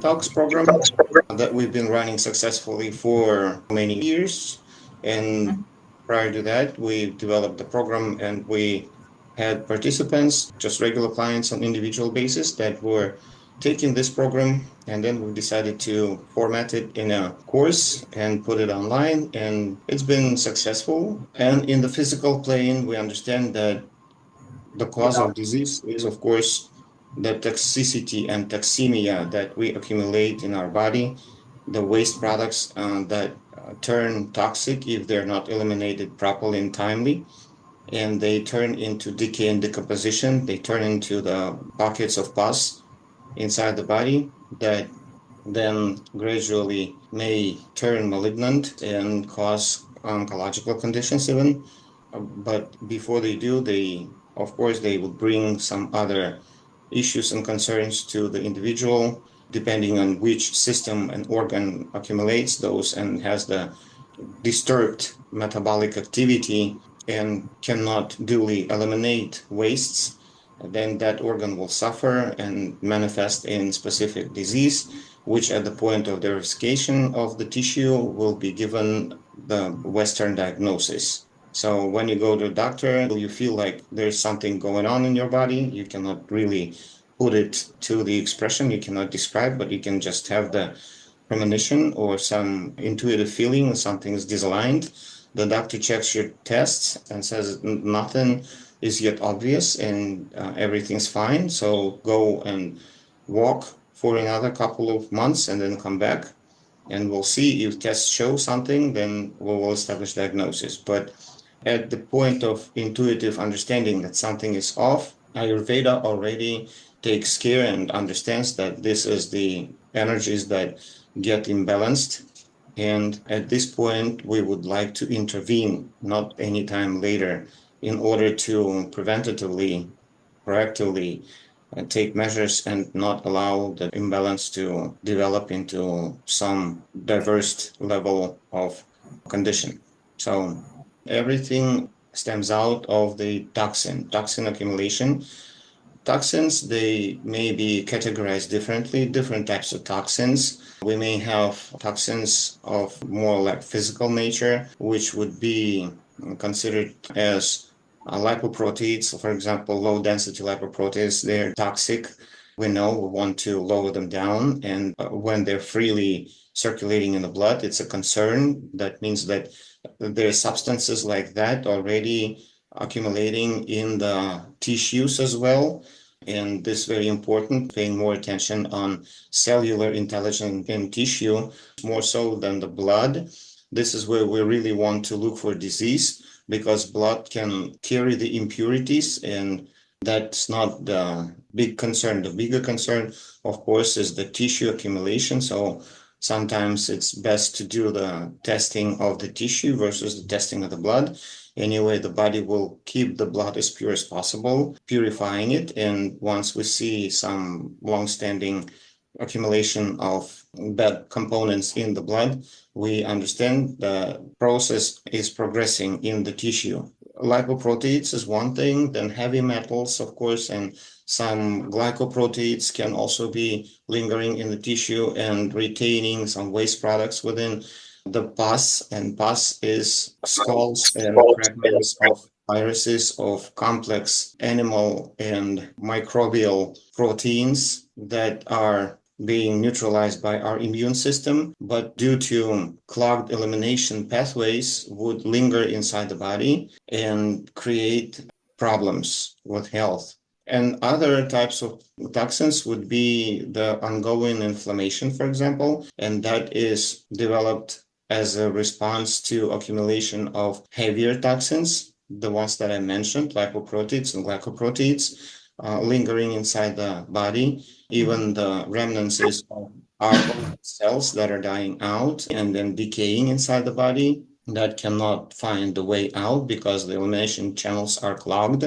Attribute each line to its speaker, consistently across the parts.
Speaker 1: Tox program that we've been running successfully for many years. And prior to that, we developed the program and we had participants, just regular clients on individual basis that were taking this program. And then we decided to format it in a course and put it online. And it's been successful. And in the physical plane, we understand that the cause of disease is, of course, the toxicity and toxemia that we accumulate in our body, the waste products that turn toxic if they're not eliminated properly and timely, and they turn into decay and decomposition. They turn into the pockets of pus inside the body that then gradually may turn malignant and cause oncological conditions even. But before they do, of course, they will bring some other issues and concerns to the individual, depending on which system and organ accumulates those and has the disturbed metabolic activity and cannot duly eliminate wastes. Then that organ will suffer and manifest in specific disease, which at the point of verification of the tissue will be given the Western diagnosis. So when you go to a doctor, you feel like there's something going on in your body. You cannot really put it to the expression, you cannot describe, but you can just have the premonition or some intuitive feeling something is disaligned. The doctor checks your tests and says nothing is yet obvious and everything's fine. So go and walk for another couple of months and then come back and we'll see if tests show something, then we will establish diagnosis. But at the point of intuitive understanding that something is off, Ayurveda already takes care and understands that this is the energies that get imbalanced. And at this point, we would like to intervene, not any time later, in order to preventatively, proactively take measures and not allow the imbalance to develop into some diverse level of condition. So everything stems out of the toxin accumulation. Toxins, they may be categorized differently, different types of toxins. We may have toxins of more like physical nature, which would be considered as lipoproteins. For example, low density lipoproteins, they're toxic. We know we want to lower them down. And when they're freely circulating in the blood, it's a concern. That means that there are substances like that already accumulating in the tissues as well. And this is very important, paying more attention on cellular intelligence in tissue, more so than the blood. This is where we really want to look for disease because blood can carry the impurities and that's not the big concern. The bigger concern, of course, is the tissue accumulation. So sometimes it's best to do the testing of the tissue versus the testing of the blood. Anyway, the body will keep the blood as pure as possible, purifying it. And once we see some long-standing accumulation of bad components in the blood, we understand the process is progressing in the tissue. Lipoproteins is one thing, then heavy metals, of course, and some glycoproteins can also be lingering in the tissue and retaining some waste products within the pus. And pus is skulls and fragments of viruses of complex animal and microbial proteins that are being neutralized by our immune system, but due to clogged elimination pathways would linger inside the body and create problems with health. And other types of toxins would be the ongoing inflammation, for example, and that is developed as a response to accumulation of heavier toxins, the ones that I mentioned, lipoproteins and glycoproteins, lingering inside the body, even the remnants of our cells that are dying out and then decaying inside the body that cannot find the way out because the elimination channels are clogged.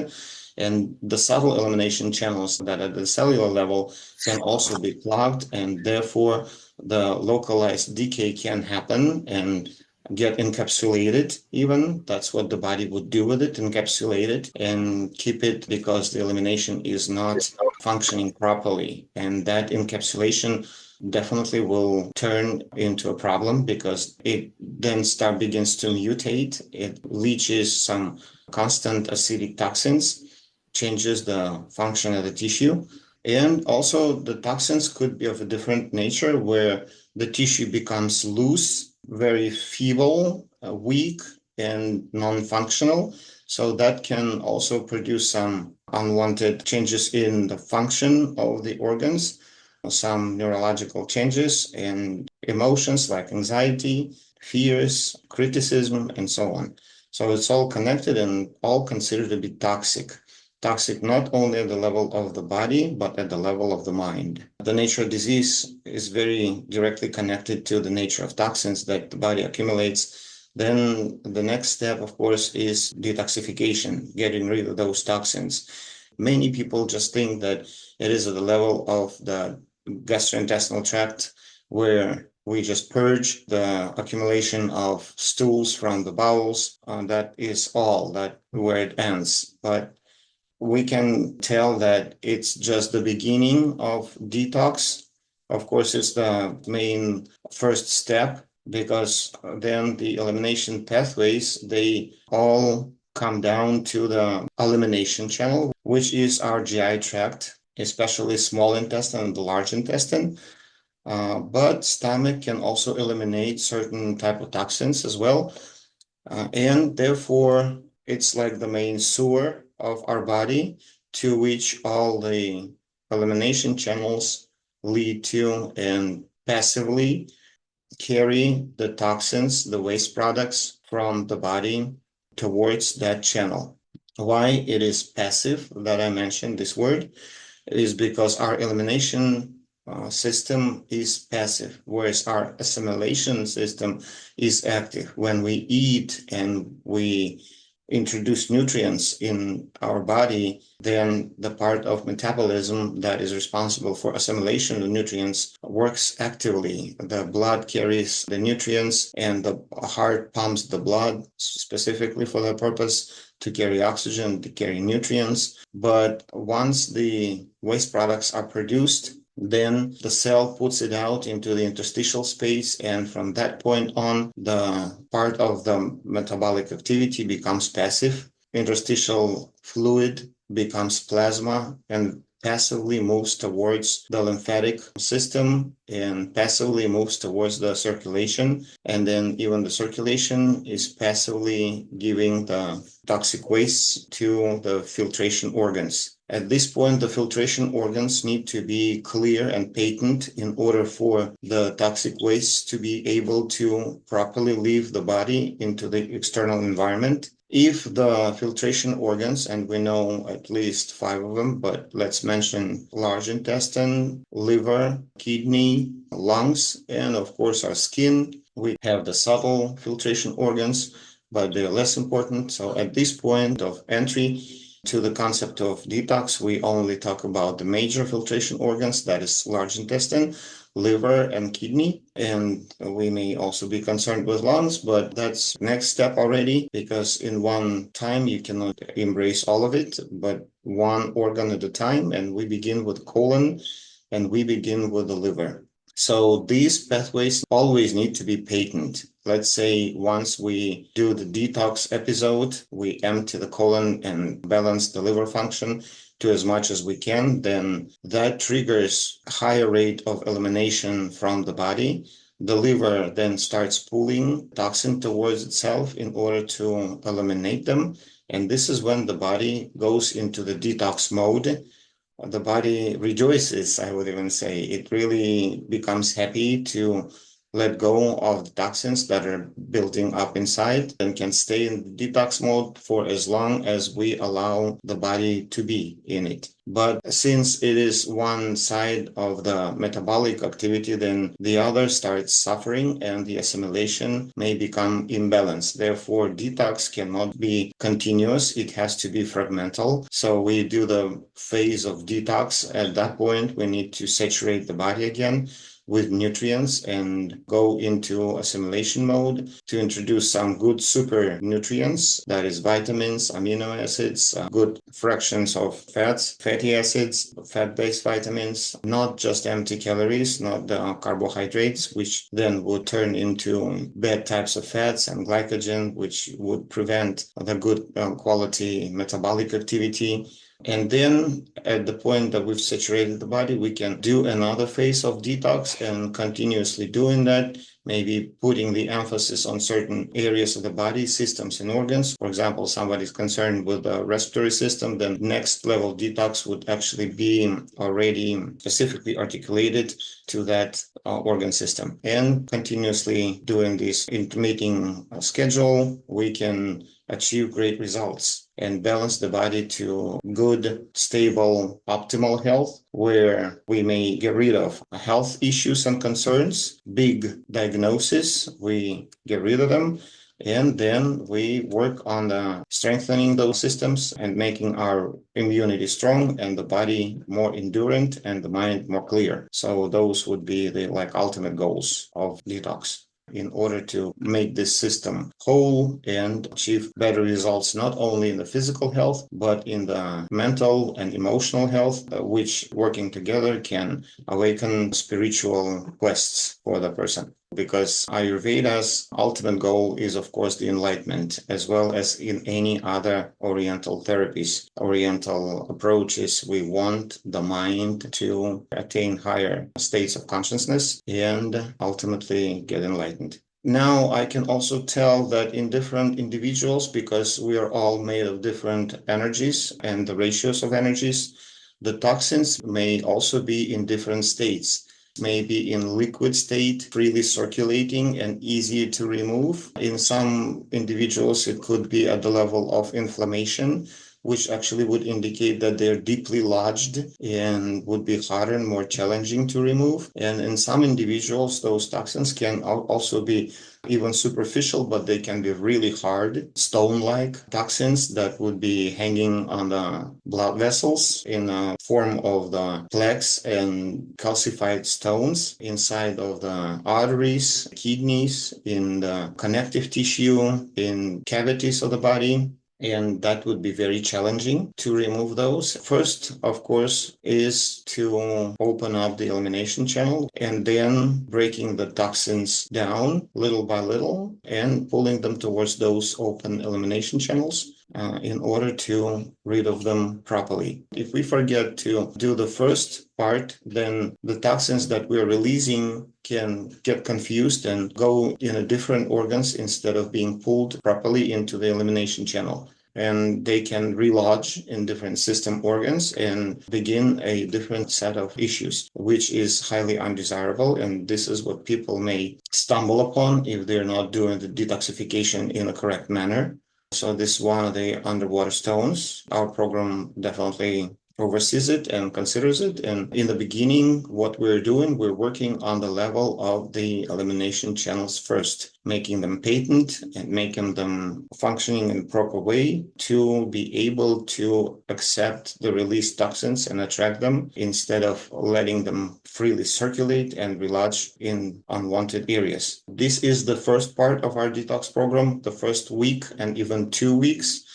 Speaker 1: And the subtle elimination channels that at the cellular level can also be clogged, and therefore the localized decay can happen and get encapsulated even. That's what the body would do with it, encapsulate it and keep it because the elimination is not functioning properly. And that encapsulation definitely will turn into a problem because it then begins to mutate. It leaches some constant acidic toxins, changes the function of the tissue. And also the toxins could be of a different nature where the tissue becomes loose, very feeble, weak, and non-functional. So that can also produce some unwanted changes in the function of the organs, some neurological changes and emotions like anxiety, fears, criticism, and so on. So it's all connected and all considered to be toxic. Toxic not only at the level of the body, but at the level of the mind. The nature of disease is very directly connected to the nature of toxins that the body accumulates. Then the next step, of course, is detoxification, getting rid of those toxins. Many people just think that it is at the level of the gastrointestinal tract where we just purge the accumulation of stools from the bowels. That is all that where it ends. But we can tell that it's just the beginning of detox. Of course, it's the main first step because then the elimination pathways, they all come down to the elimination channel, which is our GI tract, especially small intestine and the large intestine. But stomach can also eliminate certain type of toxins as well. And therefore, it's like the main sewer of our body to which all the elimination channels lead to and passively carry the toxins, the waste products from the body towards that channel. Why it is passive that I mentioned this word is because our elimination system is passive, whereas our assimilation system is active. When we eat and we introduce nutrients in our body, then the part of metabolism that is responsible for assimilation of nutrients works actively. The blood carries the nutrients and the heart pumps the blood specifically for that purpose to carry oxygen, to carry nutrients. But once the waste products are produced, then the cell puts it out into the interstitial space, and from that point on, the part of the metabolic activity becomes passive. Interstitial fluid becomes plasma and passively moves towards the lymphatic system and passively moves towards the circulation. And then even the circulation is passively giving the toxic waste to the filtration organs. At this point, the filtration organs need to be clear and patent in order for the toxic waste to be able to properly leave the body into the external environment. If the filtration organs, and we know at least 5 of them, but let's mention large intestine, liver, kidney, lungs, and of course our skin. We have the subtle filtration organs, but they're less important. So at this point of entry to the concept of detox, we only talk about the major filtration organs, that is large intestine, liver, and kidney. And we may also be concerned with lungs, but that's next step already, because in one time you cannot embrace all of it, but one organ at a time. And we begin with colon and we begin with the liver. So these pathways always need to be patent. Let's say once we do the detox episode, we empty the colon and balance the liver function to as much as we can, then that triggers a higher rate of elimination from the body. The liver then starts pulling toxin towards itself in order to eliminate them. And this is when the body goes into the detox mode. The body rejoices, I would even say. It really becomes happy to let go of the toxins that are building up inside and can stay in the detox mode for as long as we allow the body to be in it. But since it is one side of the metabolic activity, then the other starts suffering and the assimilation may become imbalanced. Therefore, detox cannot be continuous. It has to be fragmental. So we do the phase of detox. At that point, we need to saturate the body again with nutrients and go into assimilation mode to introduce some good super nutrients, that is vitamins, amino acids, good fractions of fats, fatty acids, fat-based vitamins, not just empty calories, not the carbohydrates, which then would turn into bad types of fats and glycogen, which would prevent the good quality metabolic activity. And then at the point that we've saturated the body, we can do another phase of detox and continuously doing that, maybe putting the emphasis on certain areas of the body, systems and organs. For example, somebody's concerned with the respiratory system, then next level detox would actually be already specifically articulated to that organ system. And continuously doing this intermittent schedule, we can achieve great results and balance the body to good, stable, optimal health, where we may get rid of health issues and concerns, big diagnosis, we get rid of them, and then we work on the strengthening those systems and making our immunity strong and the body more endurant and the mind more clear. So those would be the ultimate goals of detox, in order to make this system whole and achieve better results, not only in the physical health, but in the mental and emotional health, which working together can awaken spiritual quests for the person. Because Ayurveda's ultimate goal is, of course, the enlightenment, as well as in any other Oriental therapies, Oriental approaches. We want the mind to attain higher states of consciousness and ultimately get enlightened. Now, I can also tell that in different individuals, because we are all made of different energies and the ratios of energies, the toxins may also be in different states. Maybe in liquid state, freely circulating and easy to remove. In some individuals, it could be at the level of inflammation, which actually would indicate that they're deeply lodged and would be harder and more challenging to remove. And in some individuals, those toxins can also be even superficial, but they can be really hard, stone-like toxins that would be hanging on the blood vessels in a form of the plaques and calcified stones inside of the arteries, kidneys, in the connective tissue, in cavities of the body. And that would be very challenging to remove those. First, of course, is to open up the elimination channel and then breaking the toxins down little by little and pulling them towards those open elimination channels in order to rid of them properly. If we forget to do the first part, then the toxins that we're releasing can get confused and go in different organs instead of being pulled properly into the elimination channel. And they can relodge in different system organs and begin a different set of issues, which is highly undesirable. And this is what people may stumble upon if they're not doing the detoxification in a correct manner. So this is one of the underwater stones. Our program definitely oversees it and considers it. And in the beginning, what we're doing, we're working on the level of the elimination channels first, making them patent and making them functioning in a proper way to be able to accept the released toxins and attract them instead of letting them freely circulate and relodge in unwanted areas. This is the first part of our detox program, the first week and even 2 weeks.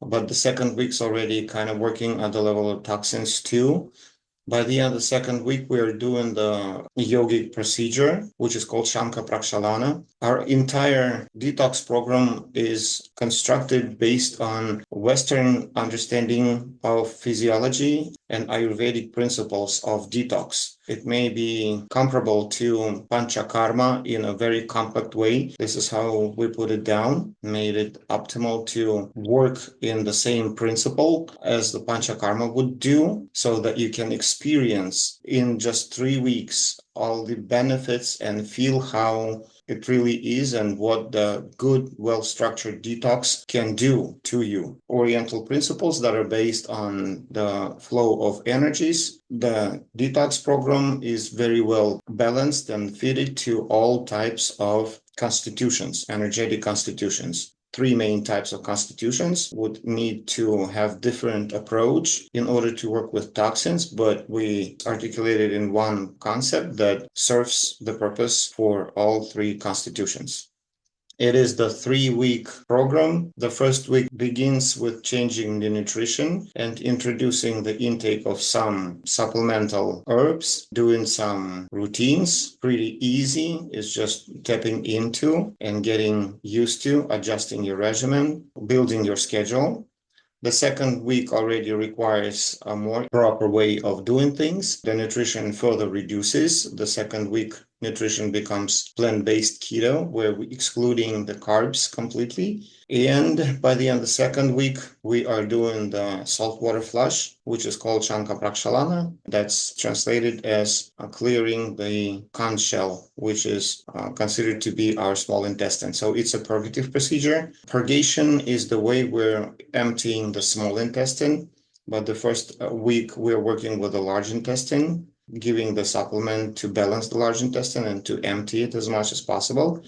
Speaker 1: But the second week's already kind of working at the level of toxins too. By the end of the second week, we are doing the yogic procedure, which is called Shanka Prakshalana. Our entire detox program is constructed based on Western understanding of physiology and Ayurvedic principles of detox. It may be comparable to Panchakarma in a very compact way. This is how we put it down, made it optimal to work in the same principle as the Panchakarma would do, so that you can experience in just 3 weeks all the benefits and feel how it really is and what the good, well-structured detox can do to you. Oriental principles that are based on the flow of energies. The detox program is very well balanced and fitted to all types of constitutions, energetic constitutions. three main types of constitutions would need to have different approach in order to work with toxins, but we articulated in one concept that serves the purpose for all three constitutions. It is the 3-week program. The first week begins with changing the nutrition and introducing the intake of some supplemental herbs, doing some routines. Pretty easy. It's just tapping into and getting used to adjusting your regimen, building your schedule. The second week already requires a more proper way of doing things. The nutrition further reduces. The second week, nutrition becomes plant-based keto, where we're excluding the carbs completely. And by the end of the second week, we are doing the saltwater flush, which is called Shanka Prakshalana. That's translated as clearing the conch shell, which is considered to be our small intestine. So it's a purgative procedure. Purgation is the way we're emptying the small intestine, but the first week we're working with the large intestine, giving the supplement to balance the large intestine and to empty it as much as possible.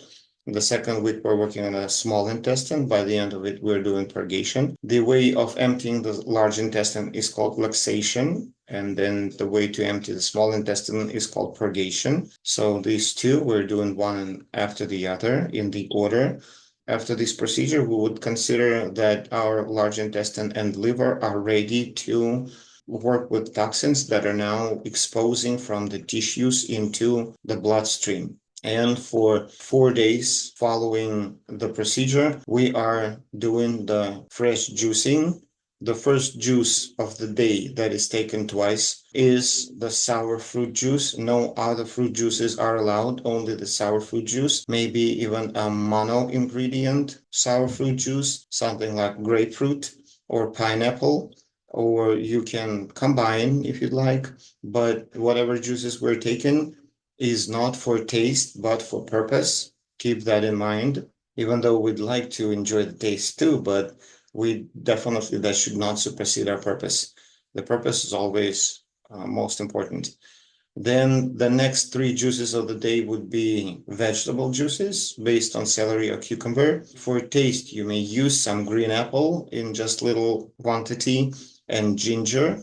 Speaker 1: The second week, we're working on a small intestine. By the end of it, we're doing purgation. The way of emptying the large intestine is called laxation. And then the way to empty the small intestine is called purgation. So these two, we're doing one after the other in the order. After this procedure, we would consider that our large intestine and liver are ready to work with toxins that are now exposing from the tissues into the bloodstream. And for 4 days following the procedure, we are doing the fresh juicing. The first juice of the day that is taken twice is the sour fruit juice. No other fruit juices are allowed, only the sour fruit juice, maybe even a mono ingredient sour fruit juice, something like grapefruit or pineapple, or you can combine if you'd like, but whatever juices we're taking is not for taste, but for purpose. Keep that in mind, even though we'd like to enjoy the taste too, but that should not supersede our purpose. The purpose is always most important. Then the next 3 juices of the day would be vegetable juices based on celery or cucumber. For taste, you may use some green apple in just little quantity and ginger.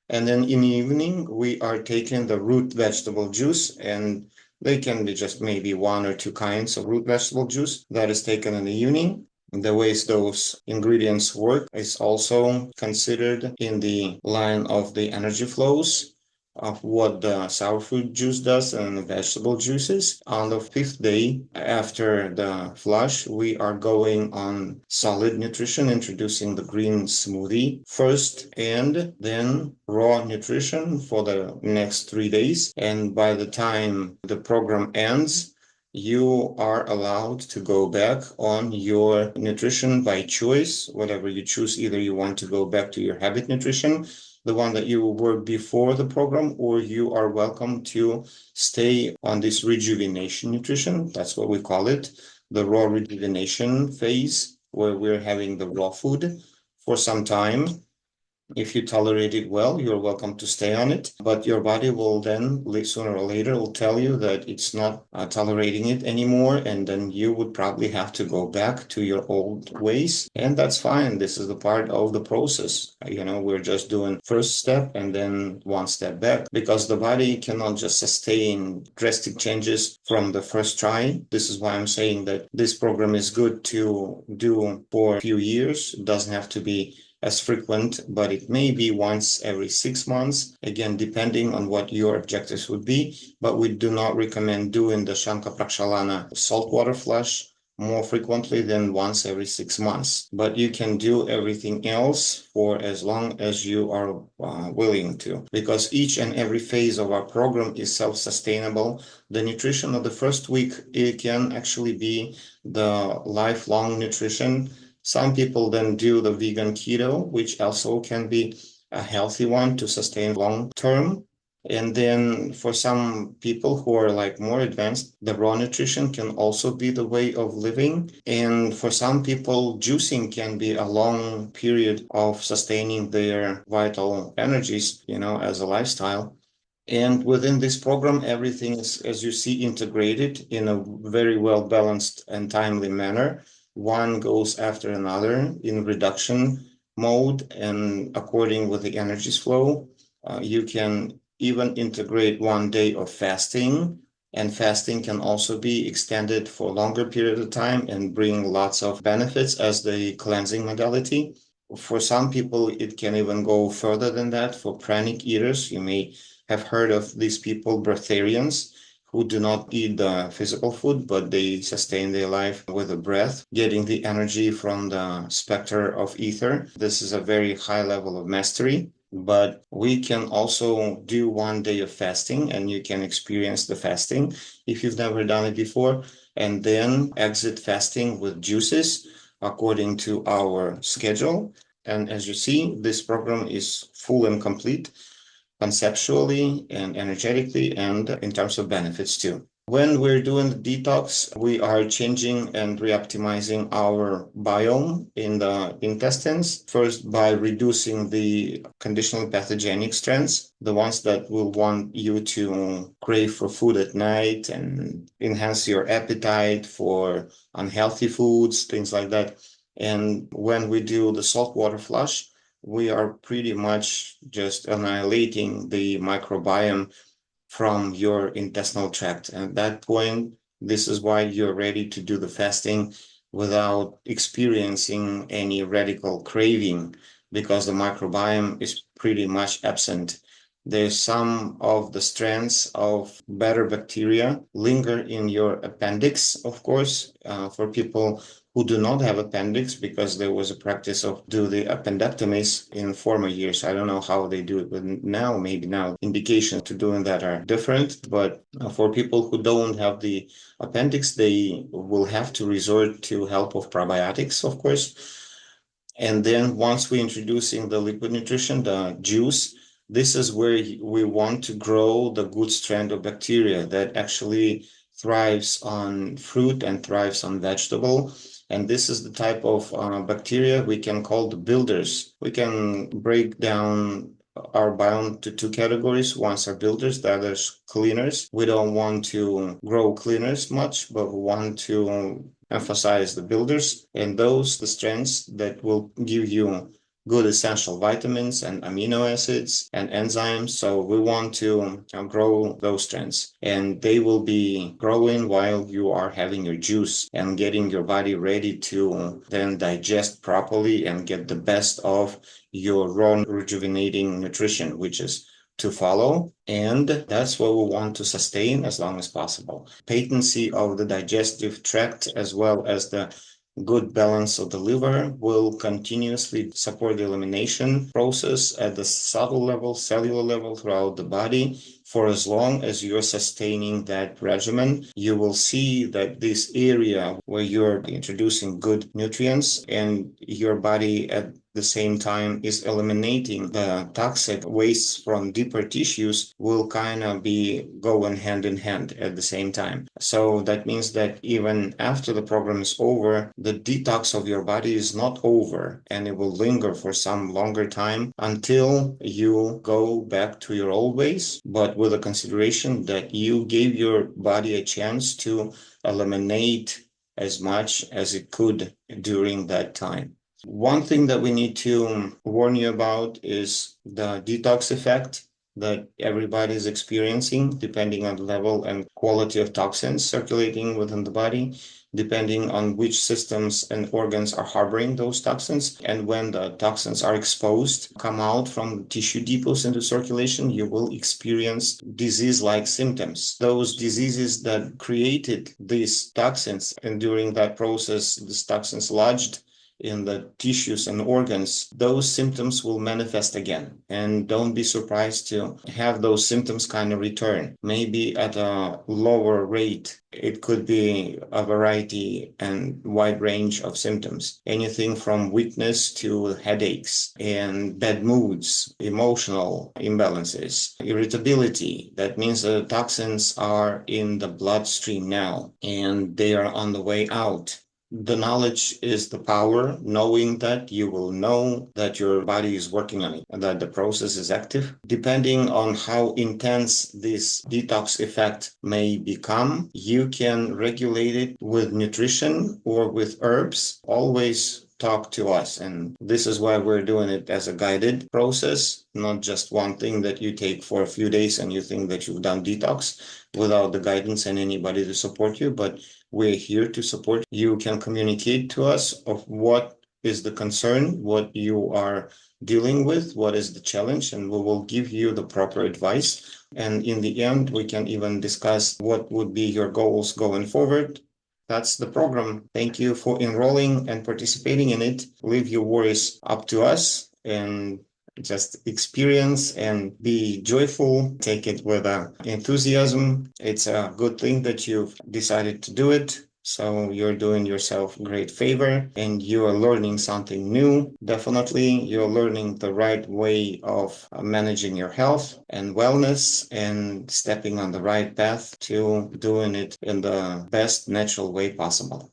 Speaker 1: And then in the evening, we are taking the root vegetable juice, and they can be just maybe 1 or 2 kinds of root vegetable juice that is taken in the evening. The ways those ingredients work is also considered in the line of the energy flows of what the sour fruit juice does and the vegetable juices. On the 5th day after the flush, we are going on solid nutrition, introducing the green smoothie first, and then raw nutrition for the next 3 days. And by the time the program ends, you are allowed to go back on your nutrition by choice, whatever you choose. Either you want to go back to your habit nutrition, the one that you were before the program, or you are welcome to stay on this rejuvenation nutrition. That's what we call it, the raw rejuvenation phase, where we're having the raw food for some time. If you tolerate it well, you're welcome to stay on it, but your body will then sooner or later will tell you that it's not tolerating it anymore, and then you would probably have to go back to your old ways, and that's fine. This is the part of the process. We're just doing first step and then 1 step back, because the body cannot just sustain drastic changes from the first try. This is why I'm saying that this program is good to do for a few years. It doesn't have to be as frequent, but it may be once every 6 months, again, depending on what your objectives would be. But we do not recommend doing the Shanka Prakshalana saltwater flush more frequently than once every 6 months. But you can do everything else for as long as you are willing to, because each and every phase of our program is self-sustainable. The nutrition of the first week, it can actually be the lifelong nutrition. Some people then do the vegan keto, which also can be a healthy one to sustain long term. And then for some people who are like more advanced, the raw nutrition can also be the way of living. And for some people, juicing can be a long period of sustaining their vital energies, as a lifestyle. And within this program, everything is, as you see, integrated in a very well balanced and timely manner. one goes after another in reduction mode, and according with the energies flow, you can even integrate 1 day of fasting, and fasting can also be extended for a longer period of time and bring lots of benefits as the cleansing modality. For some people, it can even go further than that. For pranic eaters, you may have heard of these people, breatharians, who do not eat the physical food, but they sustain their life with the breath, getting the energy from the specter of ether. This is a very high level of mastery. But we can also do 1 day of fasting, and you can experience the fasting if you've never done it before, and then exit fasting with juices according to our schedule. And as you see, this program is full and complete conceptually and energetically, and in terms of benefits too. When we're doing the detox, we are changing and reoptimizing our biome in the intestines, first by reducing the conditional pathogenic strands, the ones that will want you to crave for food at night and enhance your appetite for unhealthy foods, things like that. And when we do the saltwater flush, we are pretty much just annihilating the microbiome from your intestinal tract. And at that point, this is why you're ready to do the fasting without experiencing any radical craving, because the microbiome is pretty much absent. There's some of the strands of better bacteria linger in your appendix, of course, for people who do not have appendix, because there was a practice of do the appendectomies in former years. I don't know how they do it, but now, maybe now indications to doing that are different. But for people who don't have the appendix, they will have to resort to help of probiotics, of course. And then once we introducing the liquid nutrition, the juice, this is where we want to grow the good strand of bacteria that actually thrives on fruit and thrives on vegetable. And this is the type of bacteria we can call the builders. We can break down our biome to two categories. One's are builders, the other's cleaners. We don't want to grow cleaners much, but we want to emphasize the builders, and those the strengths that will give you good essential vitamins and amino acids and enzymes. So we want to grow those strengths, and they will be growing while you are having your juice and getting your body ready to then digest properly and get the best of your raw rejuvenating nutrition, which is to follow. And that's what we want to sustain as long as possible. Patency of the digestive tract, as well as the good balance of the liver, will continuously support the elimination process at the subtle level, cellular level throughout the body. For as long as you're sustaining that regimen, you will see that this area where you're introducing good nutrients and your body at the same time is eliminating the toxic wastes from deeper tissues will kind of be going hand in hand at the same time. So that means that even after the program is over, the detox of your body is not over, and it will linger for some longer time until you go back to your old ways, but with a consideration that you gave your body a chance to eliminate as much as it could during that time. One thing that we need to warn you about is the detox effect that everybody is experiencing, depending on the level and quality of toxins circulating within the body, depending on which systems and organs are harboring those toxins. And when the toxins are exposed, come out from tissue depots into circulation, you will experience disease-like symptoms. Those diseases that created these toxins, and during that process, these toxins lodged in the tissues and organs, those symptoms will manifest again. And don't be surprised to have those symptoms kind of return, maybe at a lower rate. It could be a variety and wide range of symptoms, anything from weakness to headaches and bad moods, emotional imbalances, irritability. That means the toxins are in the bloodstream now and they are on the way out. The knowledge is the power. Knowing that, you will know that your body is working on it and that the process is active. Depending on how intense this detox effect may become, you can regulate it with nutrition or with herbs. Always talk to us. And this is why we're doing it as a guided process, not just one thing that you take for a few days and you think that you've done detox without the guidance and anybody to support you. But we're here to support you. You can communicate to us of what is the concern, what you are dealing with, what is the challenge, and we will give you the proper advice. And in the end, we can even discuss what would be your goals going forward. That's the program. Thank you for enrolling and participating in it. Leave your worries up to us and just experience and be joyful. Take it with enthusiasm. It's a good thing that you've decided to do it. So you're doing yourself a great favor and you are learning something new. Definitely, you're learning the right way of managing your health and wellness and stepping on the right path to doing it in the best natural way possible.